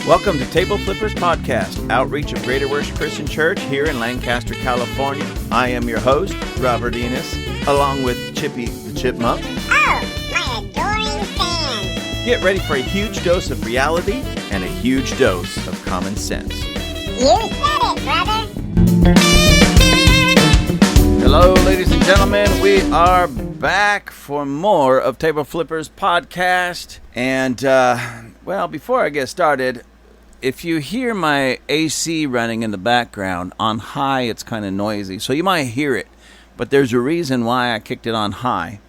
Welcome to Table Flippers Podcast, outreach of Greater Worship Christian Church here in Lancaster, California. I am your host, Robert Enos, along with Chippy the Chipmunk. Oh, my adoring fans. Get ready for a huge dose of reality and a huge dose of common sense. You said it, brother. Hello, ladies and gentlemen. We are back for more of Table Flippers Podcast. And, before I get started, if you hear my AC running in the background, on high it's kind of noisy, so you might hear it, but there's a reason why I kicked it on high.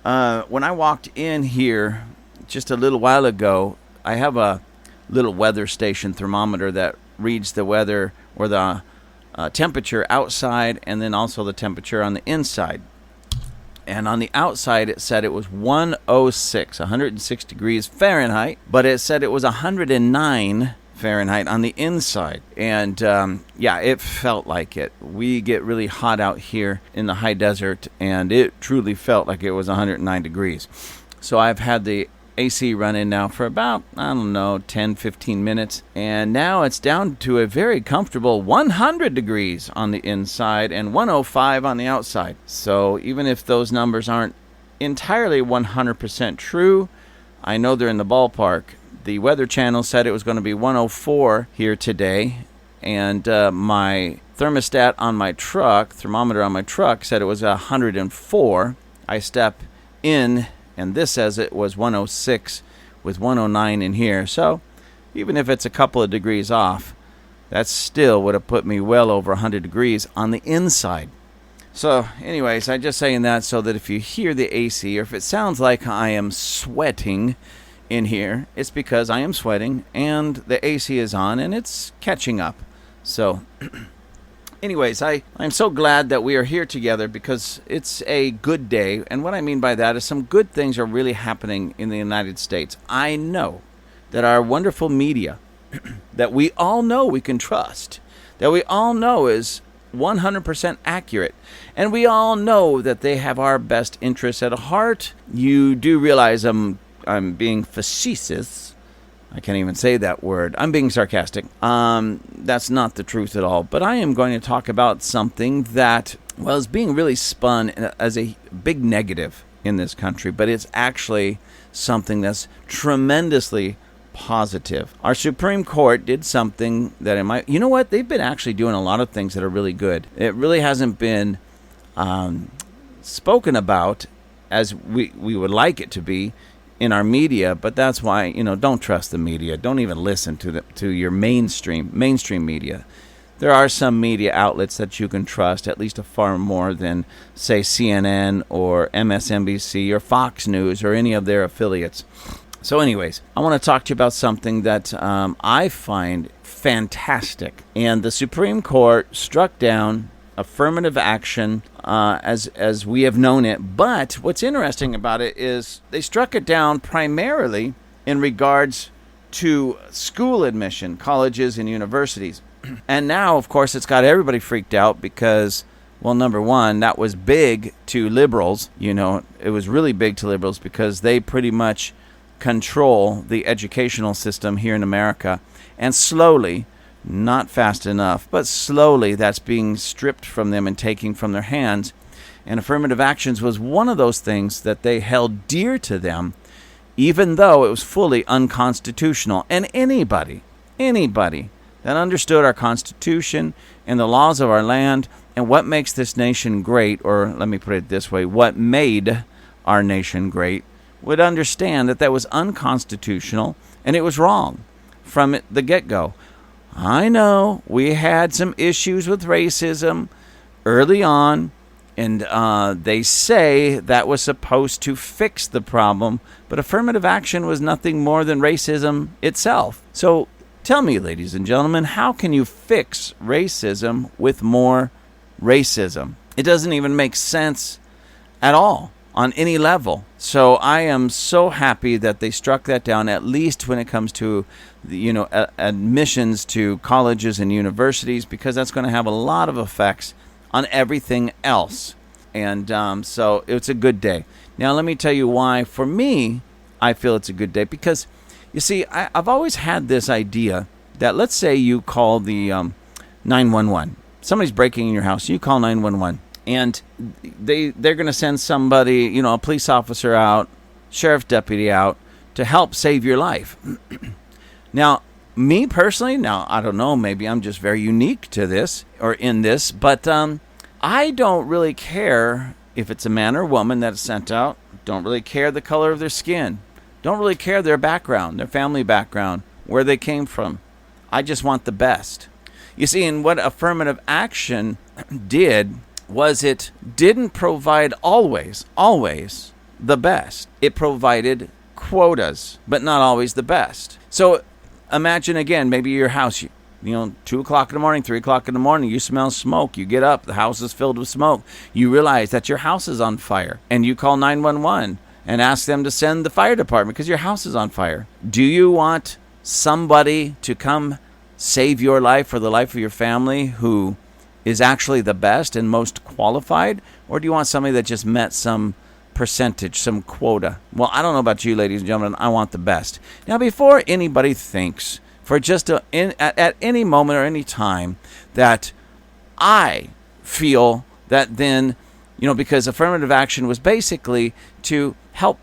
When I walked in here just a little while ago, I have a little weather station thermometer that reads the weather or the temperature outside and then also the temperature on the inside. And on the outside, it said it was 106 degrees Fahrenheit, but it said it was 109 Fahrenheit on the inside. And it felt like it. We get really hot out here in the high desert, and it truly felt like it was 109 degrees. So I've had the AC running now for about, 10, 15 minutes. And now it's down to a very comfortable 100 degrees on the inside and 105 on the outside. So even if those numbers aren't entirely 100% true, I know they're in the ballpark. The Weather Channel said it was going to be 104 here today. And my thermostat on my truck, thermometer on my truck, said it was 104. I step in, and this says it was 106 with 109 in here. So even if it's a couple of degrees off, that still would have put me well over 100 degrees on the inside. So anyways, I'm just saying that so that if you hear the AC or if it sounds like I am sweating in here, it's because I am sweating and the AC is on and it's catching up. So anyways, I'm so glad that we are here together because it's a good day. And what I mean by that is some good things are really happening in the United States. I know that our wonderful media that we all know we can trust, that we all know is 100% accurate, and we all know that they have our best interests at heart. You do realize I'm being facetious. I can't even say that word. I'm being sarcastic. That's not the truth at all. But I am going to talk about something that, is being really spun as a big negative in this country, but it's actually something that's tremendously positive. Our Supreme Court did something that you know what? They've been actually doing a lot of things that are really good. It really hasn't been spoken about as we would like it to be in our media, but that's why, don't trust the media. Don't even listen to your mainstream media. There are some media outlets that you can trust, at least a far more than, say, CNN or MSNBC or Fox News or any of their affiliates. So anyways, I want to talk to you about something that I find fantastic. And the Supreme Court struck down affirmative action as we have known it. But what's interesting about it is they struck it down primarily in regards to school admission, colleges and universities. And now, of course, it's got everybody freaked out because, number one, that was big to liberals. It was really big to liberals because they pretty much control the educational system here in America. And slowly, not fast enough, but slowly that's being stripped from them and taken from their hands. And affirmative actions was one of those things that they held dear to them, even though it was fully unconstitutional. And anybody that understood our Constitution and the laws of our land and what makes this nation great, or let me put it this way, what made our nation great, would understand that was unconstitutional and it was wrong from the get-go. I know we had some issues with racism early on, and they say that was supposed to fix the problem, but affirmative action was nothing more than racism itself. So tell me, ladies and gentlemen, how can you fix racism with more racism? It doesn't even make sense at all on any level. So I am so happy that they struck that down, at least when it comes to admissions to colleges and universities, because that's going to have a lot of effects on everything else. And so it's a good day. Now let me tell you why, for me, I feel it's a good day. Because, you see, I've always had this idea that let's say you call the 911. Somebody's breaking in your house. You call 911. And they're going to send somebody, a police officer out, sheriff's deputy out to help save your life. Now, me personally, I don't know, maybe I'm just very unique to this or in this, but I don't really care if it's a man or woman that is sent out. Don't really care the color of their skin. Don't really care their background, their family background, where they came from. I just want the best. You see, and what affirmative action did was it didn't provide always the best. It provided quotas, but not always the best. So imagine again, maybe your house, 2 o'clock in the morning, 3 o'clock in the morning, you smell smoke. You get up, the house is filled with smoke. You realize that your house is on fire, and you call 911 and ask them to send the fire department because your house is on fire. Do you want somebody to come save your life or the life of your family who is actually the best and most qualified? Or do you want somebody that just met some percentage, some quota? Well, I don't know about you, ladies and gentlemen. I want the best. Now, before anybody thinks for just at any moment or any time that I feel that then, because affirmative action was basically to help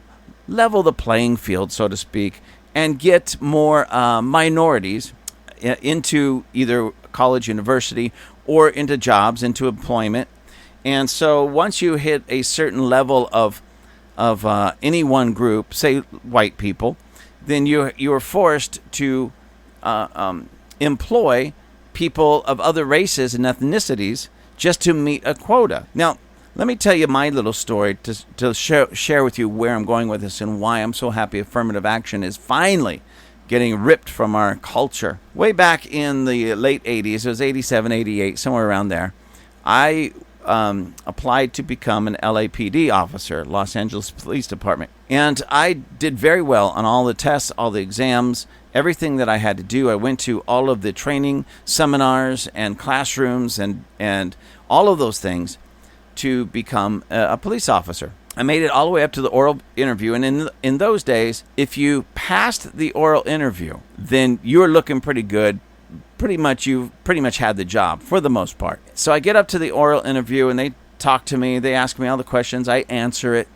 level the playing field, so to speak, and get more minorities into either college, university, or into jobs, into employment. And so once you hit a certain level of any one group, say white people, then you are forced to employ people of other races and ethnicities just to meet a quota. Now, let me tell you my little story to share with you where I'm going with this and why I'm so happy affirmative action is finally getting ripped from our culture. Way back in the late 80s, it was 87, 88, somewhere around there, I applied to become an LAPD officer, Los Angeles Police Department. And I did very well on all the tests, all the exams, everything that I had to do. I went to all of the training seminars and classrooms and all of those things to become a police officer. I made it all the way up to the oral interview, and in those days, if you passed the oral interview, then you were looking pretty good. You pretty much had the job for the most part. So I get up to the oral interview, and they talk to me. They ask me all the questions. I answer it,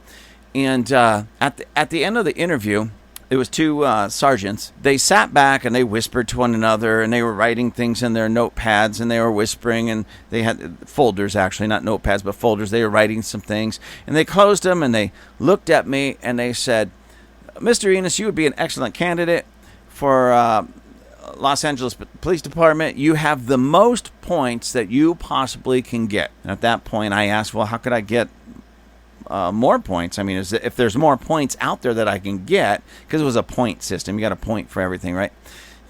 and at the end of the interview, it was two sergeants. They sat back and they whispered to one another, and they were writing things in their notepads, and they were whispering, and they had folders, actually, not notepads, but folders. They were writing some things, and they closed them, and they looked at me, and they said, "Mr. Enos, you would be an excellent candidate for Los Angeles Police Department. You have the most points that you possibly can get." And at that point, I asked, well, how could I get more points? I mean, if there's more points out there that I can get, because it was a point system, you got a point for everything, right?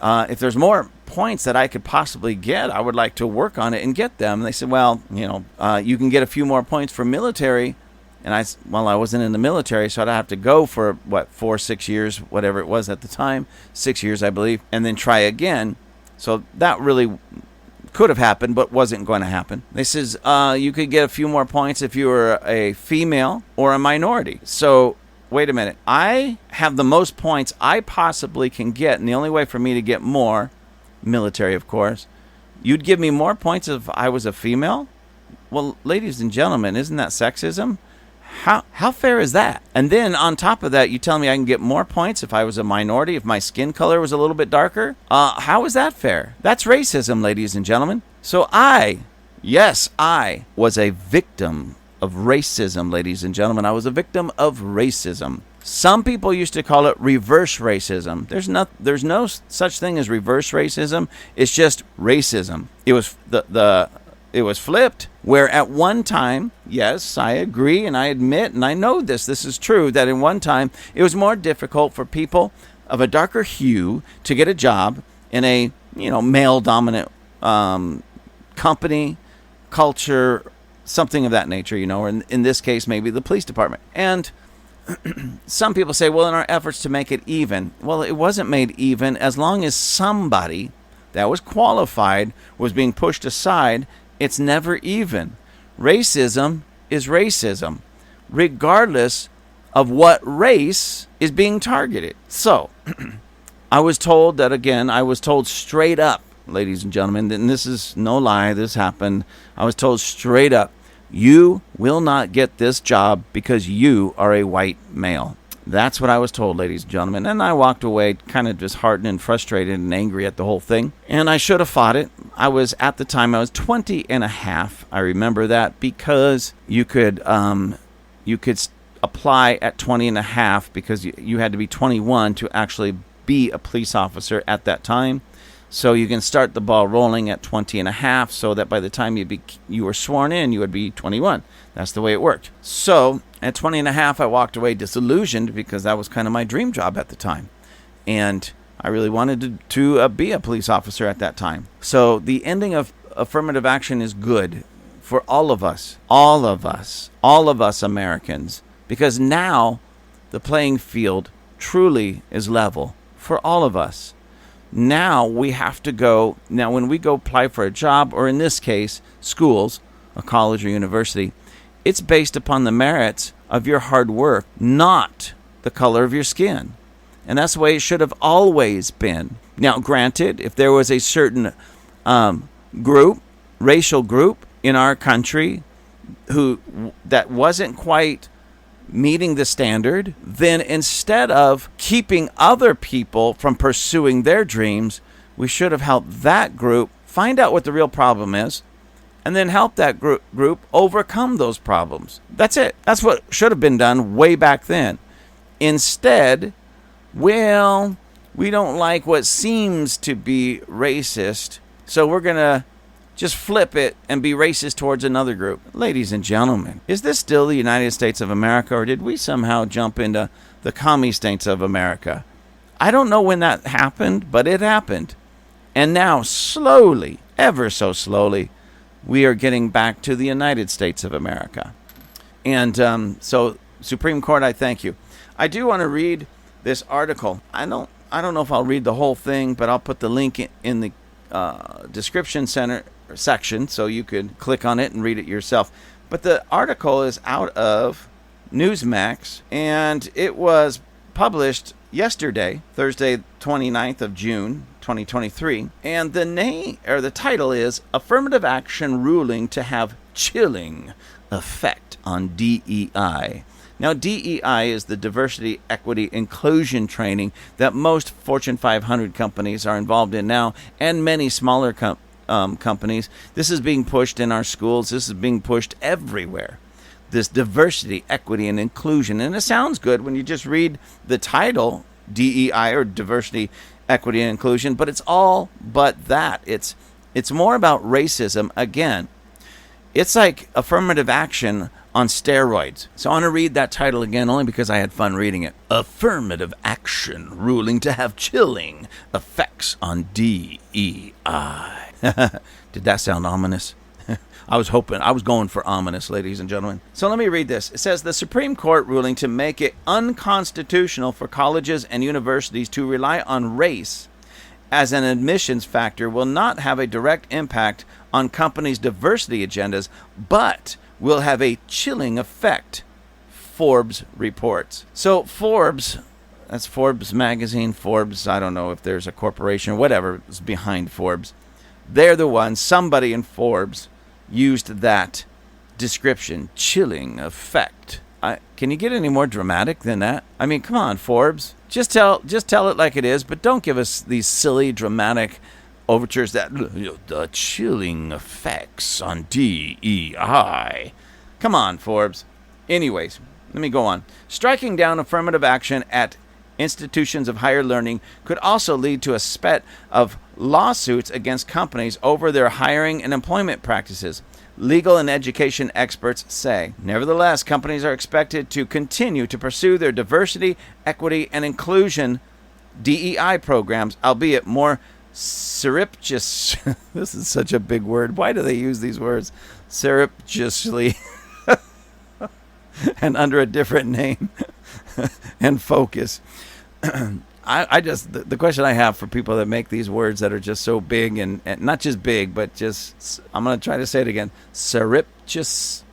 If there's more points that I could possibly get, I would like to work on it and get them. And they said, well, you can get a few more points for military. And I wasn't in the military, so I'd have to go for 4-6 years, whatever it was at the time, 6 years, I believe, and then try again. So that really could have happened, but wasn't going to happen. They says you could get a few more points if you were a female or a minority. So wait a minute. I have the most points I possibly can get, and the only way for me to get more, military of course, you'd give me more points if I was a female? Well, ladies and gentlemen, isn't that sexism? How fair is that? And then on top of that, you tell me I can get more points if I was a minority, if my skin color was a little bit darker? How is that fair? That's racism, ladies and gentlemen. So I was a victim of racism, ladies and gentlemen. I was a victim of racism. Some people used to call it reverse racism. There's no such thing as reverse racism. It's just racism. It was it was flipped, where at one time, yes, I agree and I admit and I know this is true, that in one time it was more difficult for people of a darker hue to get a job in a male-dominant company, culture, something of that nature, or in this case maybe the police department. And some people say, well, in our efforts to make it even, well, it wasn't made even as long as somebody that was qualified was being pushed aside. It's never even. Racism is racism, regardless of what race is being targeted. So, I was told that, again, I was told straight up, ladies and gentlemen, and this is no lie, this happened. I was told straight up, you will not get this job because you are a white male. That's what I was told, ladies and gentlemen. And I walked away kind of disheartened and frustrated and angry at the whole thing. And I should have fought it. At the time, I was 20 and a half. I remember that because you could apply at 20 and a half because you had to be 21 to actually be a police officer at that time. So you can start the ball rolling at 20 and a half so that by the time you were sworn in, you would be 21. That's the way it worked. So at 20 and a half, I walked away disillusioned because that was kind of my dream job at the time. And I really wanted to be a police officer at that time. So the ending of affirmative action is good for all of us Americans, because now the playing field truly is level for all of us. Now we have to go, when we go apply for a job, or in this case, schools, a college or university, it's based upon the merits of your hard work, not the color of your skin. And that's the way it should have always been. Now, granted, if there was a certain racial group in our country that wasn't quite meeting the standard, then instead of keeping other people from pursuing their dreams, we should have helped that group find out what the real problem is and then help that group overcome those problems. That's it. That's what should have been done way back then. Instead, we don't like what seems to be racist, so we're going to just flip it and be racist towards another group. Ladies and gentlemen, is this still the United States of America, or did we somehow jump into the commie states of America? I don't know when that happened, but it happened. And now, slowly, ever so slowly, we are getting back to the United States of America. And so, Supreme Court, I thank you. I do want to read this article. I don't know if I'll read the whole thing, but I'll put the link in the description section so you could click on it and read it yourself. But the article is out of Newsmax, and it was published yesterday, Thursday, 29th of June, 2023. And the title is Affirmative Action Ruling to Have Chilling Effect on DEI. Now, DEI is the diversity, equity, inclusion training that most Fortune 500 companies are involved in now, and many smaller companies. This is being pushed in our schools. This is being pushed everywhere. This diversity, equity, and inclusion. And it sounds good when you just read the title, DEI, or diversity, equity, and inclusion, but it's all but that. It's more about racism. Again, it's like affirmative action on steroids. So I want to read that title again only because I had fun reading it. Affirmative Action Ruling to Have Chilling Effects on DEI. Did that sound ominous? I was going for ominous, ladies and gentlemen. So let me read this. It says, the Supreme Court ruling to make it unconstitutional for colleges and universities to rely on race as an admissions factor will not have a direct impact on companies' diversity agendas, but will have a chilling effect, Forbes reports. So Forbes, that's Forbes magazine, Forbes, I don't know if there's a corporation or whatever is behind Forbes. They're the ones, somebody in Forbes used that description, chilling effect. Can you get any more dramatic than that? I mean, come on, Forbes. Just tell it like it is, but don't give us these silly, dramatic overtures that the chilling effects on DEI. Come on, Forbes. Anyways, let me go on. Striking down affirmative action at institutions of higher learning could also lead to a spate of lawsuits against companies over their hiring and employment practices, legal and education experts say. Nevertheless, companies are expected to continue to pursue their diversity, equity, and inclusion DEI programs, albeit more surreptitious. This is such a big word. Why do they use these words? Surreptitiously and under a different name and focus. The question I have for people that make these words that are just so big and not just big, but just, I'm going to try to say it again, surreptitiously.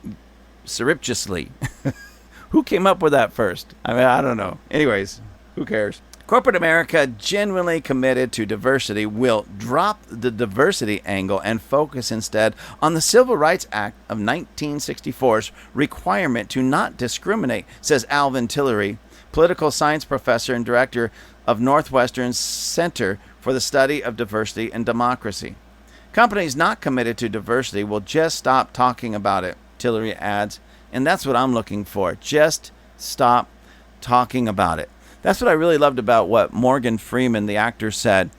Who came up with that first? I mean, I don't know. Anyways, who cares? Corporate America, genuinely committed to diversity, will drop the diversity angle and focus instead on the Civil Rights Act of 1964's requirement to not discriminate, says Alvin Tillery, political science professor and director of Northwestern's Center for the Study of Diversity and Democracy. Companies not committed to diversity will just stop talking about it, Tillery adds, and that's what I'm looking for. Just stop talking about it. That's what I really loved about what Morgan Freeman, the actor, said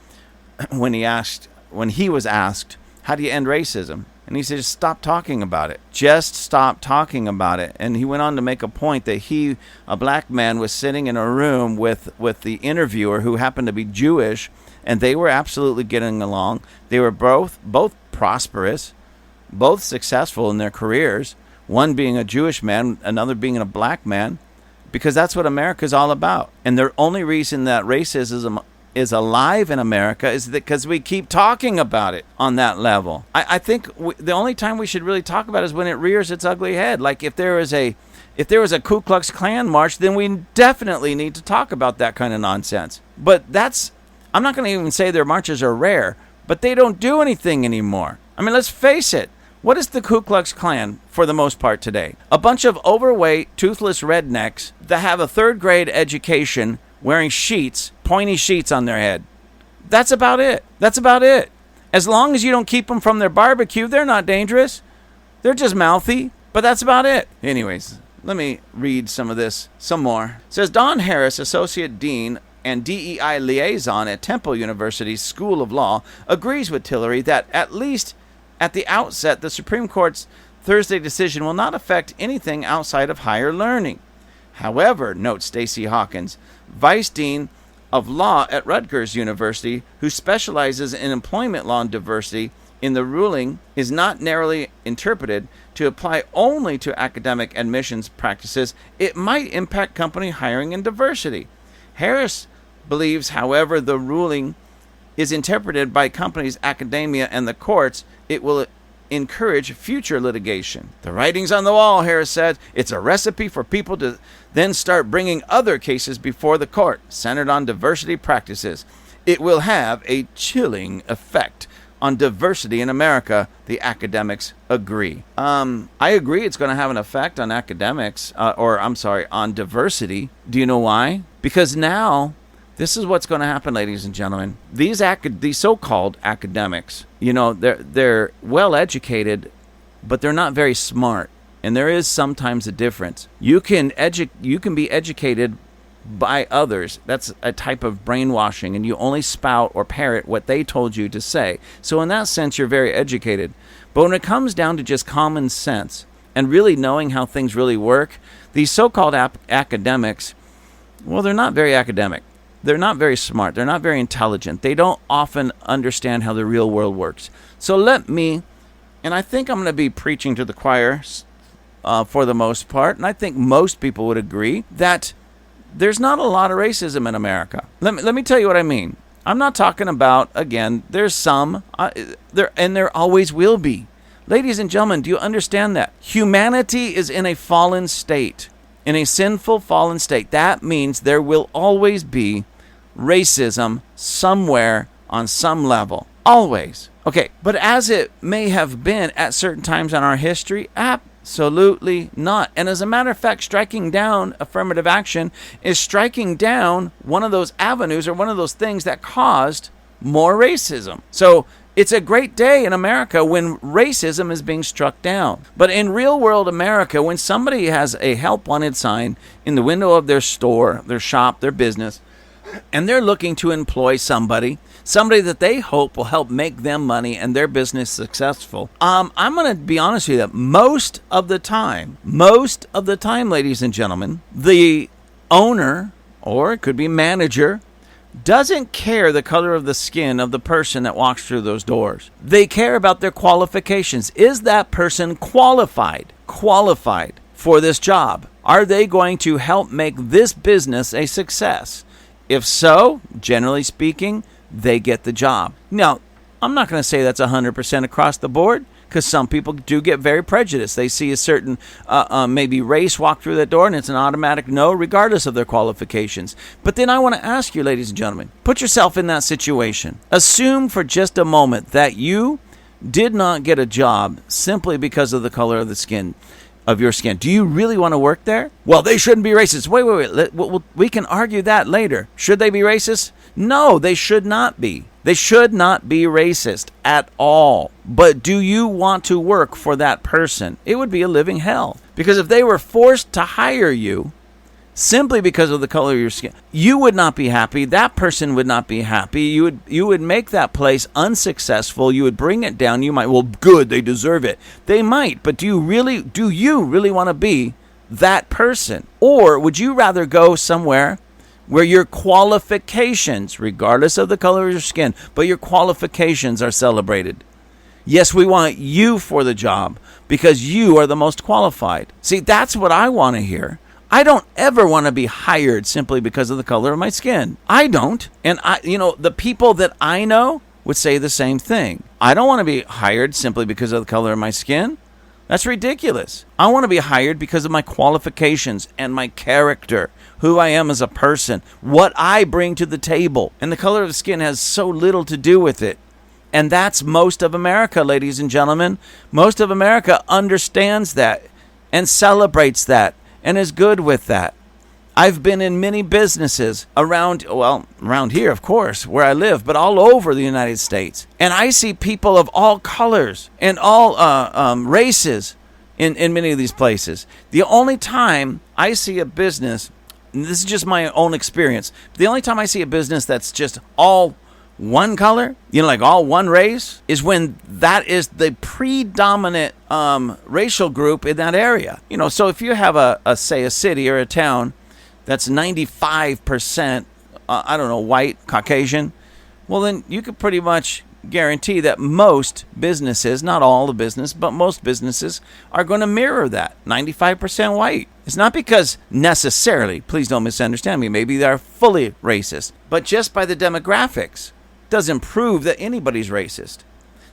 when he was asked, how do you end racism? And he said, just stop talking about it. Just stop talking about it. And he went on to make a point that he, a black man, was sitting in a room with the interviewer who happened to be Jewish, and they were absolutely getting along. They were both prosperous, both successful in their careers, one being a Jewish man, another being a black man, because that's what America's all about. And the only reason that racism is alive in America is because we keep talking about it on that level. I think the only time we should really talk about it is when it rears its ugly head. Like if there was a Ku Klux Klan march, then we definitely need to talk about that kind of nonsense. But I'm not going to even say their marches are rare, but they don't do anything anymore. I mean, let's face it. What is the Ku Klux Klan for the most part today? A bunch of overweight, toothless rednecks that have a third grade education wearing pointy sheets on their head. That's about it. As long as you don't keep them from their barbecue, they're not dangerous. They're just mouthy, but that's about it. Anyways, let me read some more. It says Don Harris, Associate Dean and DEI Liaison at Temple University's School of Law, agrees with Tillery that at least at the outset, the Supreme Court's Thursday decision will not affect anything outside of higher learning. However, notes Stacey Hawkins, Vice Dean of Law at Rutgers University, who specializes in employment law and diversity, in the ruling is not narrowly interpreted to apply only to academic admissions practices. It might impact company hiring and diversity. Harris believes, however, the ruling is interpreted by companies, academia, and the courts, it will encourage future litigation. The writing's on the wall, Harris said. It's a recipe for people to then start bringing other cases before the court, centered on diversity practices. It will have a chilling effect on diversity in America, the academics agree. I agree it's going to have an effect on academics, on diversity. Do you know why? Because now, this is what's going to happen, ladies and gentlemen. These so-called academics, they're well educated, but they're not very smart, and there is sometimes a difference. You can be educated by others. That's a type of brainwashing, and you only spout or parrot what they told you to say. So in that sense, you're very educated. But when it comes down to just common sense and really knowing how things really work, these so-called academics, well, they're not very academic. They're not very smart. They're not very intelligent. They don't often understand how the real world works. So and I think I'm going to be preaching to the choir for the most part, and I think most people would agree that there's not a lot of racism in America. Let me tell you what I mean. I'm not talking about, again, there's some, there always will be. Ladies and gentlemen, do you understand that? Humanity is in a fallen state, in a sinful fallen state. That means there will always be racism somewhere on some level. Always. Okay, but as it may have been at certain times in our history, absolutely not. And as a matter of fact, striking down affirmative action is striking down one of those avenues or one of those things that caused more racism. So it's a great day in America when racism is being struck down. But in real world America, when somebody has a help wanted sign in the window of their store, their shop, their business, and they're looking to employ somebody that they hope will help make them money and their business successful. I'm going to be honest with you, most of the time, ladies and gentlemen, the owner, or it could be manager, doesn't care the color of the skin of the person that walks through those doors. They care about their qualifications. Is that person qualified for this job? Are they going to help make this business a success? If so, generally speaking, they get the job. Now, I'm not going to say that's 100% across the board, because some people do get very prejudiced. They see a certain maybe race walk through that door, and it's an automatic no, regardless of their qualifications. But then I want to ask you, ladies and gentlemen, put yourself in that situation. Assume for just a moment that you did not get a job simply because of the color of the skin. Of your skin. Do you really want to work there? Well, they shouldn't be racist. Wait. We can argue that later. Should they be racist? No, they should not be. They should not be racist at all. But do you want to work for that person? It would be a living hell. Because if they were forced to hire you simply because of the color of your skin, you would not be happy. That person would not be happy. You would make that place unsuccessful. You would bring it down. You might, well, good, they deserve it. They might, but do you really want to be that person? Or would you rather go somewhere where your qualifications, regardless of the color of your skin, but your qualifications are celebrated? Yes, we want you for the job because you are the most qualified. See, that's what I want to hear. I don't ever want to be hired simply because of the color of my skin. I don't. And the people that I know would say the same thing. I don't want to be hired simply because of the color of my skin. That's ridiculous. I want to be hired because of my qualifications and my character, who I am as a person, what I bring to the table. And the color of the skin has so little to do with it. And that's most of America, ladies and gentlemen. Most of America understands that and celebrates that and is good with that. I've been in many businesses around here, of course, where I live, but all over the United States. And I see people of all colors and all races in many of these places. The only time I see a business, and this is just my own experience, the only time I see a business that's just all one color, like all one race, is when that is the predominant racial group in that area. So if you have a city or a town that's 95%, white, Caucasian, well, then you could pretty much guarantee that most businesses, not all the business, but most businesses are going to mirror that, 95% white. It's not because necessarily, please don't misunderstand me, maybe they're fully racist, but just by the demographics doesn't prove that anybody's racist.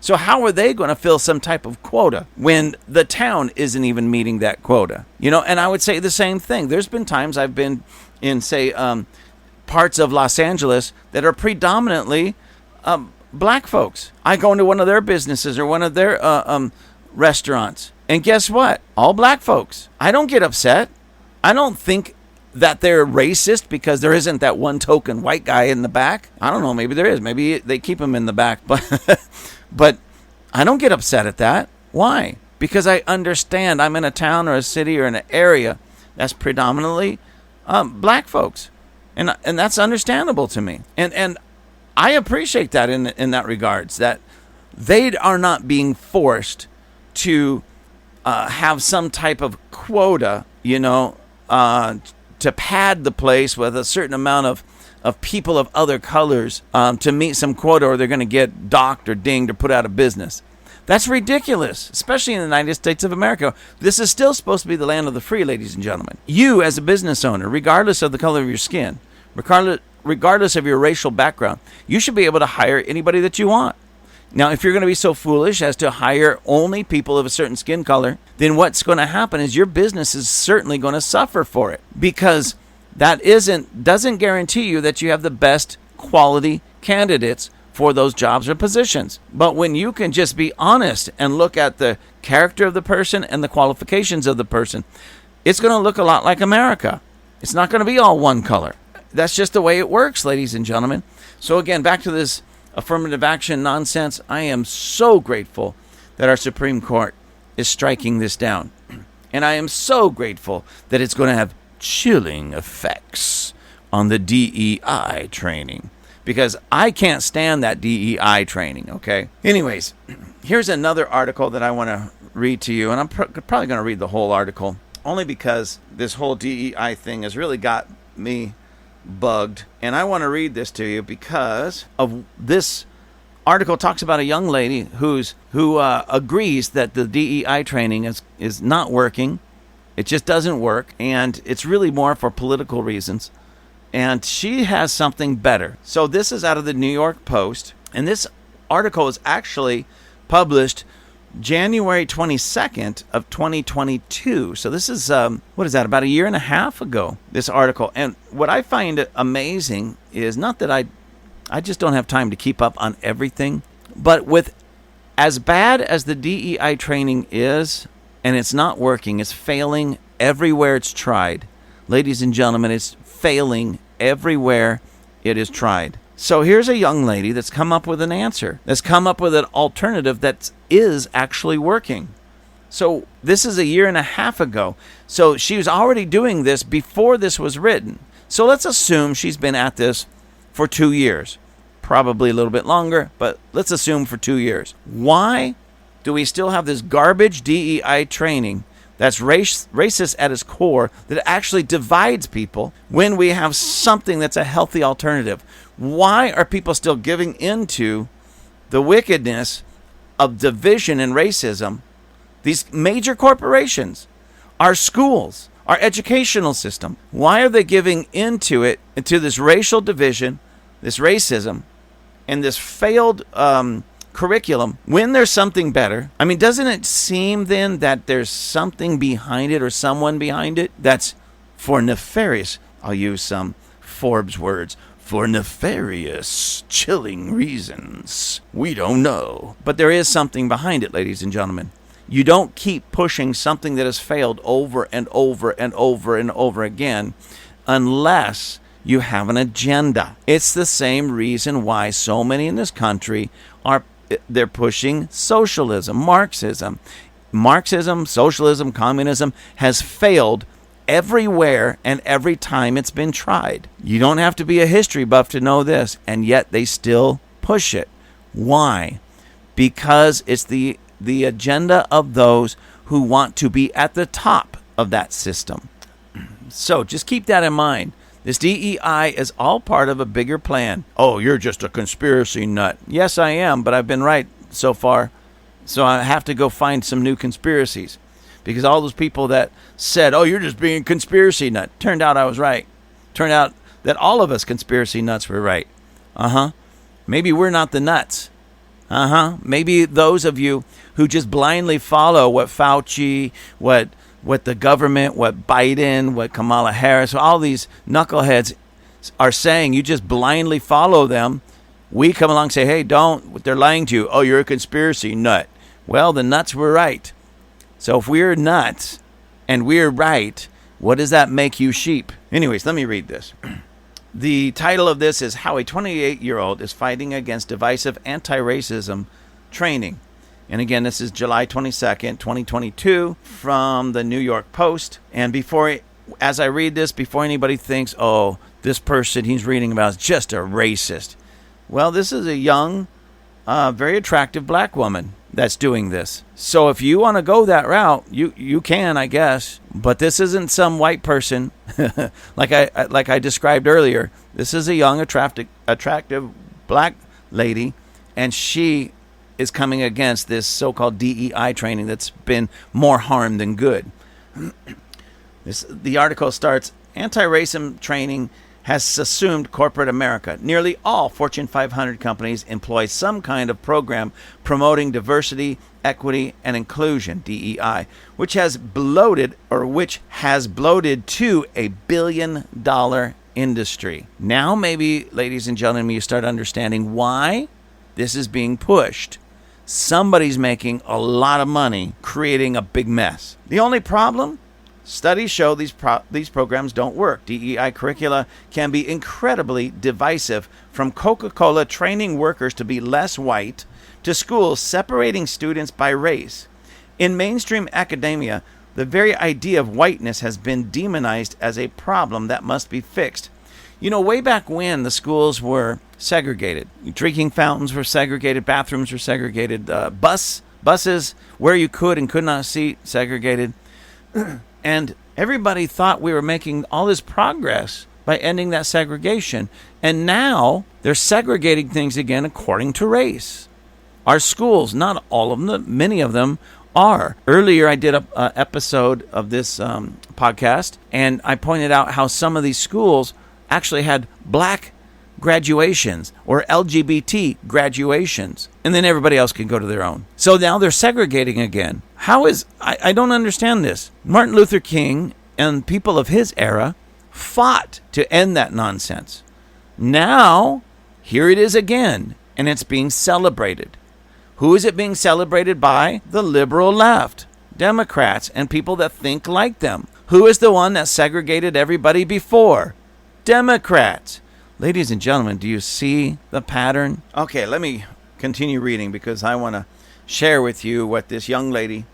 So how are they going to fill some type of quota when the town isn't even meeting that quota? And I would say the same thing. There's been times I've been in, say, parts of Los Angeles that are predominantly black folks. I go into one of their businesses or one of their restaurants, and guess what? All black folks. I don't get upset. I don't think that they're racist because there isn't that one token white guy in the back. I don't know. Maybe there is. Maybe they keep him in the back. But I don't get upset at that. Why? Because I understand I'm in a town or a city or an area that's predominantly black folks. And that's understandable to me. And I appreciate that in that regards, that they are not being forced to have some type of quota, to pad the place with a certain amount of people of other colors to meet some quota, or they're going to get docked or dinged or put out of business. That's ridiculous, especially in the United States of America. This is still supposed to be the land of the free, ladies and gentlemen. You, as a business owner, regardless of the color of your skin, regardless of your racial background, you should be able to hire anybody that you want. Now, if you're going to be so foolish as to hire only people of a certain skin color, then what's going to happen is your business is certainly going to suffer for it, because that doesn't guarantee you that you have the best quality candidates for those jobs or positions. But when you can just be honest and look at the character of the person and the qualifications of the person, it's going to look a lot like America. It's not going to be all one color. That's just the way it works, ladies and gentlemen. So again, back to this affirmative action nonsense. I am so grateful that our Supreme Court is striking this down. And I am so grateful that it's going to have chilling effects on the DEI training, because I can't stand that DEI training, okay? Anyways, here's another article that I want to read to you, and I'm probably going to read the whole article, only because this whole DEI thing has really got me bugged. And I want to read this to you because of this article talks about a young lady who agrees that the DEI training is not working. It just doesn't work, and it's really more for political reasons. And she has something better. So this is out of the New York Post, and this article is actually published January 22nd of 2022. So this is, what is that, about a year and a half ago, this article. And what I find amazing is not that I just don't have time to keep up on everything, but with as bad as the DEI training is, and it's not working, it's failing everywhere it's tried. Ladies and gentlemen, it's failing everywhere it is tried. So here's a young lady that's come up with an answer, that's come up with an alternative that is actually working. So this is a year and a half ago. So she was already doing this before this was written. So let's assume she's been at this for 2 years. Probably a little bit longer, but let's assume for 2 years. Why do we still have this garbage DEI training that's racist at its core, that actually divides people, when we have something that's a healthy alternative? Why are people still giving into the wickedness of division and racism? These major corporations, our schools, our educational system, why are they giving into it, into this racial division, this racism, and this failed curriculum, when there's something better? I mean, doesn't it seem then that there's something behind it, or someone behind it, that's for nefarious, I'll use some Forbes words, for nefarious, chilling reasons? We don't know. But there is something behind it, ladies and gentlemen. You don't keep pushing something that has failed over and over and over and over again unless you have an agenda. It's the same reason why so many in this country they're pushing socialism, Marxism. Marxism, socialism, communism has failed everywhere and every time it's been tried. You don't have to be a history buff to know this, and yet they still push it. Why? Because it's the agenda of those who want to be at the top of that system. So just keep that in mind. This DEI is all part of a bigger plan. Oh, you're just a conspiracy nut. Yes, I am, but I've been right so far. So I have to go find some new conspiracies. Because all those people that said, oh, you're just being a conspiracy nut, turned out I was right. Turned out that all of us conspiracy nuts were right. Maybe we're not the nuts. Maybe those of you who just blindly follow what Fauci, what the government, what Biden, what Kamala Harris, all these knuckleheads are saying, you just blindly follow them. We come along and say, hey, don't. They're lying to you. Oh, you're a conspiracy nut. Well, the nuts were right. So if we're nuts and we're right, what does that make you sheep? Anyways, let me read this. The title of this is How a 28-Year-Old is Fighting Against Divisive Anti-Racism Training. And again, this is July 22nd, 2022, from the New York Post. And as I read this, before anybody thinks, oh, this person he's reading about is just a racist. Well, this is a young, very attractive black woman that's doing this. So if you want to go that route, you can, I guess. But this isn't some white person like I described earlier. This is a young, attractive black lady, and she is coming against this so-called DEI training that's been more harm than good. The article starts, anti-racism training has assumed corporate America. Nearly all Fortune 500 companies employ some kind of program promoting diversity, equity, and inclusion, DEI, which has bloated to $1 billion industry. Now maybe, ladies and gentlemen, you start understanding why this is being pushed. Somebody's making a lot of money creating a big mess. The only problem? Studies show these programs don't work. DEI curricula can be incredibly divisive, from Coca-Cola training workers to be less white, to schools separating students by race. In mainstream academia, the very idea of whiteness has been demonized as a problem that must be fixed. You know, way back when the schools were segregated, drinking fountains were segregated, bathrooms were segregated, buses where you could and could not seat segregated. And everybody thought we were making all this progress by ending that segregation. And now they're segregating things again according to race. Our schools, not all of them, many of them are. Earlier I did an episode of this podcast, and I pointed out how some of these schools actually had black graduations or LGBT graduations. And then everybody else can go to their own. So now they're segregating again. I don't understand this. Martin Luther King and people of his era fought to end that nonsense. Now, here it is again, and it's being celebrated. Who is it being celebrated by? The liberal left, Democrats, and people that think like them. Who is the one that segregated everybody before? Democrats. Ladies and gentlemen, do you see the pattern? Okay, let me continue reading because I want to share with you what this young lady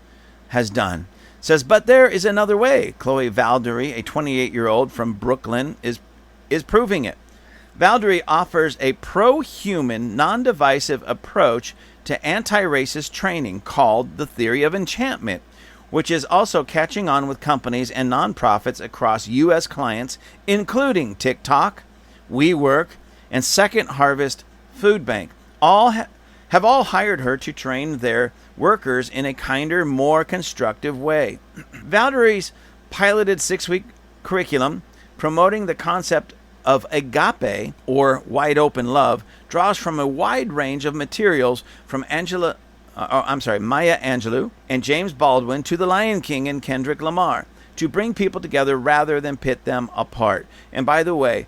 has done. It says, but there is another way. Chloe Valdery, a 28-year-old from Brooklyn, is proving it. Valdery offers a pro-human, non-divisive approach to anti-racist training called the theory of enchantment, which is also catching on with companies and nonprofits across U.S. clients, including TikTok, WeWork, and Second Harvest Food Bank. Have all hired her to train their workers in a kinder, more constructive way. Valdery's piloted 6-week curriculum promoting the concept of agape, or wide open love, draws from a wide range of materials from Maya Angelou and James Baldwin to The Lion King and Kendrick Lamar to bring people together rather than pit them apart. And by the way,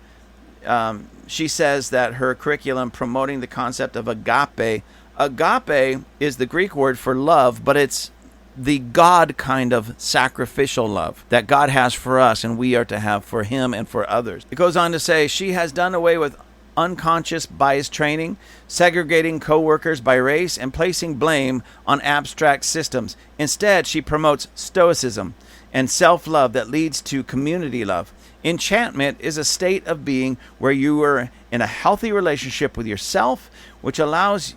she says that her curriculum promoting the concept of agape is the Greek word for love, but it's the God kind of sacrificial love that God has for us and we are to have for him and for others. It goes on to say she has done away with unconscious bias training, segregating co-workers by race, and placing blame on abstract systems. Instead, she promotes stoicism and self-love that leads to community love. Enchantment is a state of being where you are in a healthy relationship with yourself, which allows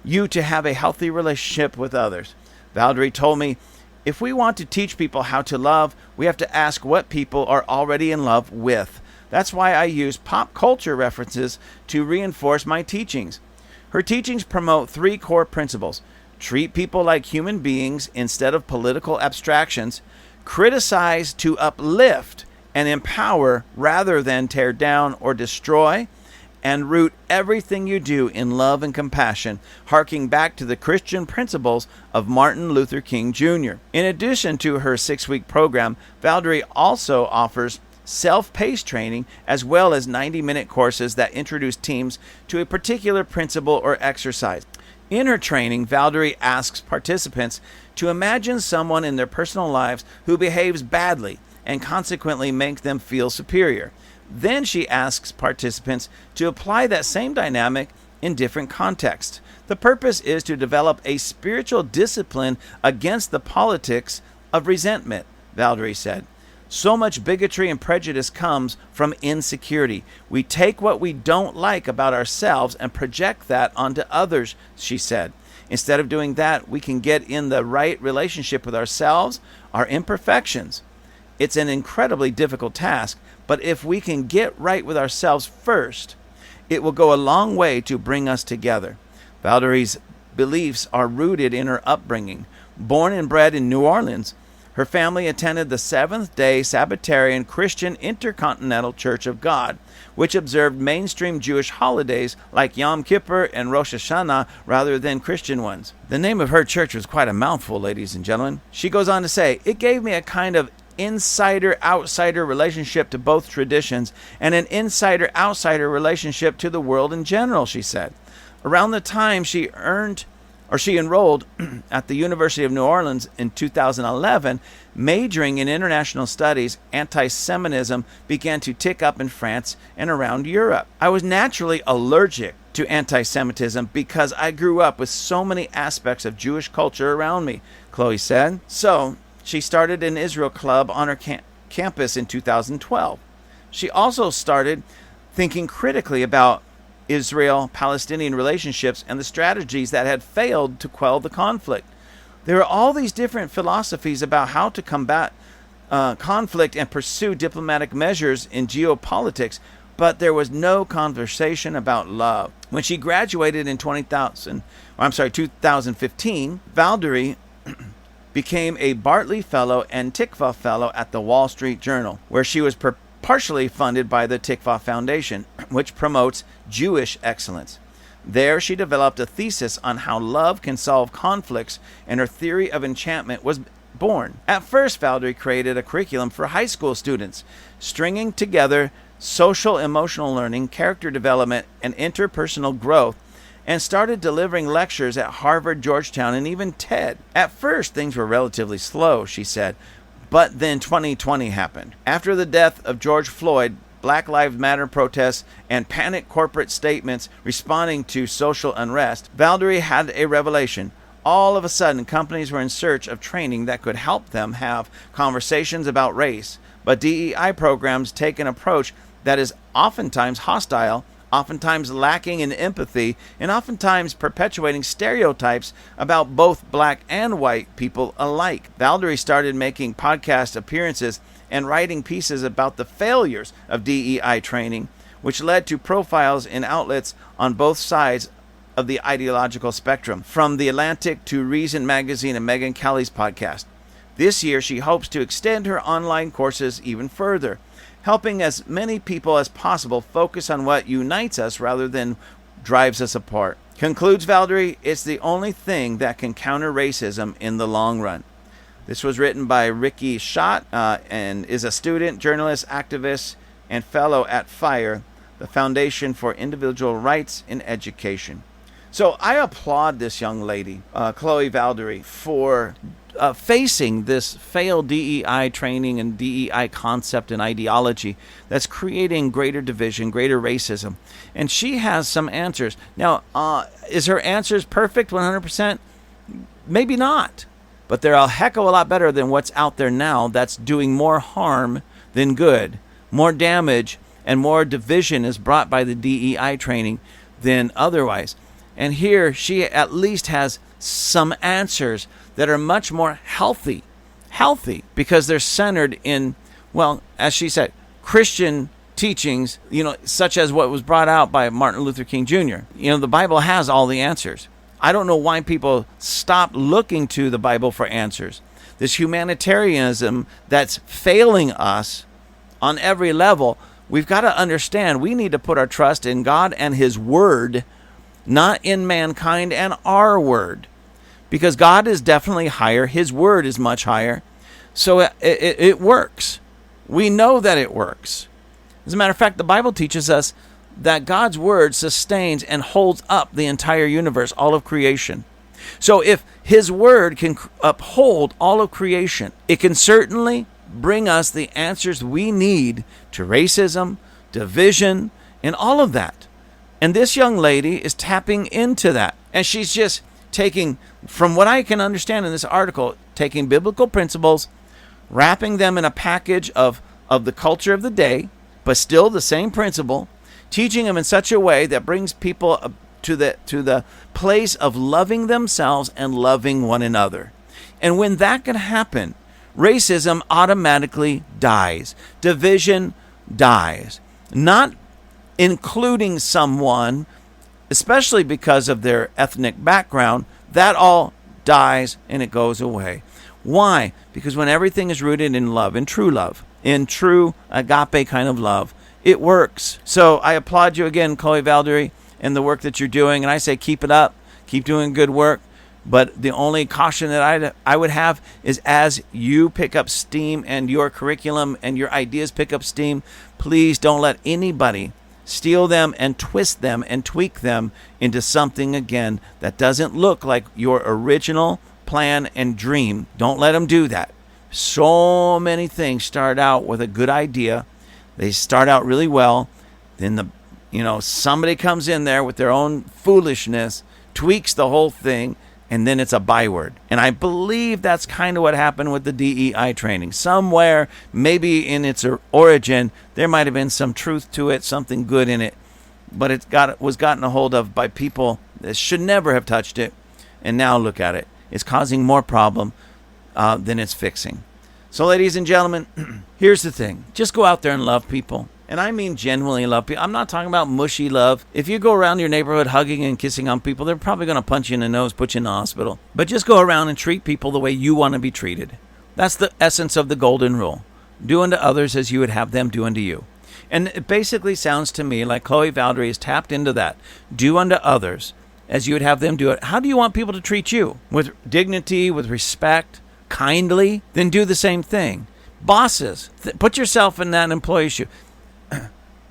you to have a healthy relationship with others. Valdery told me, if we want to teach people how to love, we have to ask what people are already in love with. That's why I use pop culture references to reinforce my teachings. Her teachings promote 3 core principles: treat people like human beings instead of political abstractions, criticize to uplift and empower rather than tear down or destroy, and root everything you do in love and compassion, harking back to the Christian principles of Martin Luther King Jr. In addition to her 6-week program, Valdery also offers self-paced training as well as 90-minute courses that introduce teams to a particular principle or exercise. In her training, Valdery asks participants to imagine someone in their personal lives who behaves badly and consequently makes them feel superior. Then she asks participants to apply that same dynamic in different contexts. The purpose is to develop a spiritual discipline against the politics of resentment, Valdery said. So much bigotry and prejudice comes from insecurity. We take what we don't like about ourselves and project that onto others, she said. Instead of doing that, we can get in the right relationship with ourselves, our imperfections. It's an incredibly difficult task, but if we can get right with ourselves first, it will go a long way to bring us together. Valdery's beliefs are rooted in her upbringing. Born and bred in New Orleans, her family attended the Seventh-day Sabbatarian Christian Intercontinental Church of God, which observed mainstream Jewish holidays like Yom Kippur and Rosh Hashanah rather than Christian ones. The name of her church was quite a mouthful, ladies and gentlemen. She goes on to say, it gave me a kind of insider-outsider relationship to both traditions and an insider-outsider relationship to the world in general, she said. Around the time she enrolled at the University of New Orleans in 2011, majoring in international studies, anti-Semitism began to tick up in France and around Europe. I was naturally allergic to anti-Semitism because I grew up with so many aspects of Jewish culture around me, Chloe said. So, she started an Israel club on her campus in 2012. She also started thinking critically about Israel-Palestinian relationships and the strategies that had failed to quell the conflict. There are all these different philosophies about how to combat conflict and pursue diplomatic measures in geopolitics, but there was no conversation about love. When she graduated in 2015, Valdery became a Bartley Fellow and Tikva Fellow at the Wall Street Journal, where she was part partially funded by the Tikva Foundation, which promotes Jewish excellence. There, she developed a thesis on how love can solve conflicts, and her theory of enchantment was born. At first, Valerie created a curriculum for high school students, stringing together social emotional learning, character development, and interpersonal growth, and started delivering lectures at Harvard, Georgetown, and even TED. At first, things were relatively slow, she said, but then 2020 happened. After the death of George Floyd, Black Lives Matter protests, and panicked corporate statements responding to social unrest, Valerie had a revelation. All of a sudden, companies were in search of training that could help them have conversations about race, but DEI programs take an approach that is oftentimes hostile, oftentimes lacking in empathy, and oftentimes perpetuating stereotypes about both black and white people alike. Valerie started making podcast appearances and writing pieces about the failures of DEI training, which led to profiles in outlets on both sides of the ideological spectrum, from The Atlantic to Reason Magazine and Megyn Kelly's podcast. This year, she hopes to extend her online courses even further, helping as many people as possible focus on what unites us rather than drives us apart. Concludes Valerie, it's the only thing that can counter racism in the long run. This was written by Ricky Schott and is a student, journalist, activist, and fellow at FIRE, the Foundation for Individual Rights in Education. So I applaud this young lady, Chloe Valdary, for facing this failed DEI training and DEI concept and ideology that's creating greater division, greater racism. And she has some answers. Now, is her answers perfect 100%? Maybe not. But they're a heck of a lot better than what's out there now that's doing more harm than good. More damage and more division is brought by the DEI training than otherwise. And here she at least has some answers that are much more healthy because they're centered in, well, as she said, Christian teachings, such as what was brought out by Martin Luther King Jr. The Bible has all the answers. I don't know why people stop looking to the Bible for answers. This humanitarianism that's failing us on every level, we've got to understand we need to put our trust in God and His Word, not in mankind and our word. Because God is definitely higher. His Word is much higher. So it works. We know that it works. As a matter of fact, the Bible teaches us that God's Word sustains and holds up the entire universe, all of creation. So if His Word can uphold all of creation, it can certainly bring us the answers we need to racism, division, and all of that. And this young lady is tapping into that. And she's just taking, from what I can understand in this article, taking biblical principles, wrapping them in a package of the culture of the day, but still the same principle, teaching them in such a way that brings people to the place of loving themselves and loving one another. And when that can happen, racism automatically dies. Division dies. Not including someone, especially because of their ethnic background, that all dies and it goes away. Why? Because when everything is rooted in love, in true agape kind of love, it works. So I applaud you again, Chloe Valdary, and the work that you're doing. And I say keep it up. Keep doing good work. But the only caution that I would have is as you pick up steam and your curriculum and your ideas pick up steam, please don't let anybody steal them and twist them and tweak them into something again that doesn't look like your original plan and dream. Don't let them do that. So many things start out with a good idea. They start out really well. Then somebody comes in there with their own foolishness, tweaks the whole thing, and then it's a byword. And I believe that's kind of what happened with the DEI training. Somewhere, maybe in its origin, there might have been some truth to it, something good in it, but was gotten a hold of by people that should never have touched it. And now look at it. It's causing more problem than it's fixing. So ladies and gentlemen, here's the thing. Just go out there and love people. And I mean genuinely love people. I'm not talking about mushy love. If you go around your neighborhood hugging and kissing on people, they're probably going to punch you in the nose, put you in the hospital. But just go around and treat people the way you want to be treated. That's the essence of the golden rule. Do unto others as you would have them do unto you. And it basically sounds to me like Chloe Valdry has tapped into that. Do unto others as you would have them do it. How do you want people to treat you? With dignity, with respect, kindly? Then do the same thing. Bosses, put yourself in that employee's shoe.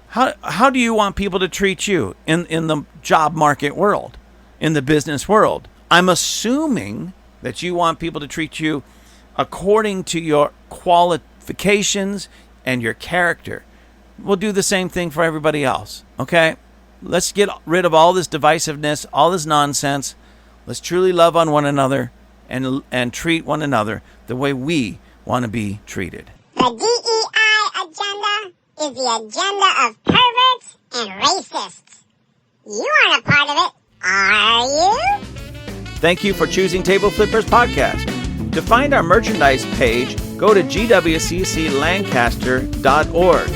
How do you want people to treat you in the job market world, in the business world? I'm assuming that you want people to treat you according to your qualifications and your character. We'll do the same thing for everybody else, okay? Let's get rid of all this divisiveness, all this nonsense. Let's truly love on one another and treat one another the way we want to be treated. The DEI agenda is the agenda of perverts and racists. You aren't a part of it, are you? Thank you for choosing Table Flippers Podcast. To find our merchandise page, go to gwcclancaster.org.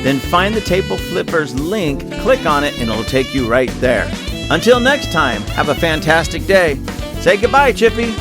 Then find the Table Flippers link, click on it, and it'll take you right there. Until next time, have a fantastic day. Say goodbye, Chippy.